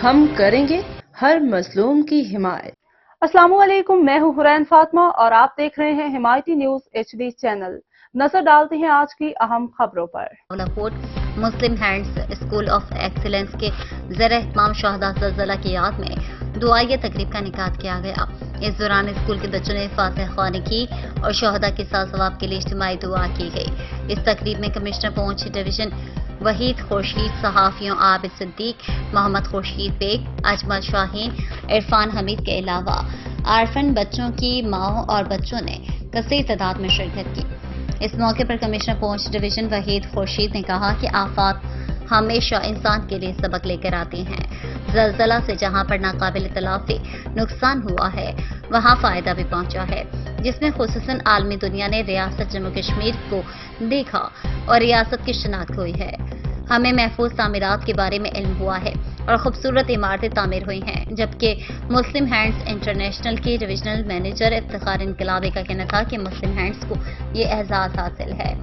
ہم کریں گے ہر مظلوم کی حمایت۔ السلام علیکم، میں ہوں حرین فاطمہ اور آپ دیکھ رہے ہیں حمایتی نیوز HD چینل۔ نظر ڈالتے ہیں آج کی اہم خبروں پر۔ مسلم ہینڈز اسکول آف ایکسیلنس کے زیر اہتمام شہداء زلزلہ کی یاد میں دعائیہ تقریب کا انعقاد کیا گیا۔ اس دوران اسکول کے بچوں نے فاتحہ خوانی کی اور شہداء کے ساتھ ثواب کے لیے اجتماعی دعا کی گئی۔ اس تقریب میں کمشنر پونچھ ڈویژن وحید خورشید، صحافیوں عابد صدیق، محمد خورشید بیگ، اجمل شاہین، عرفان حمید کے علاوہ عارفین بچوں کی ماؤں اور بچوں نے کثیر تعداد میں شرکت کی۔ اس موقع پر کمشنر پونچھ ڈویژن وحید خورشید نے کہا کہ آفات ہمیشہ انسان کے لیے سبق لے کر آتی ہیں۔ زلزلہ سے جہاں پر ناقابل تلافی نقصان ہوا ہے وہاں فائدہ بھی پہنچا ہے، جس میں خصوصاً عالمی دنیا نے ریاست جموں کشمیر کو دیکھا اور ریاست کی شناخت ہوئی ہے۔ ہمیں محفوظ تعمیرات کے بارے میں علم ہوا ہے اور خوبصورت عمارتیں تعمیر ہوئی ہیں، جبکہ مسلم ہینڈز انٹرنیشنل کے ڈویژنل مینیجر افتخار انقلابی کا کہنا تھا کہ مسلم ہینڈز کو یہ اعزاز حاصل ہے۔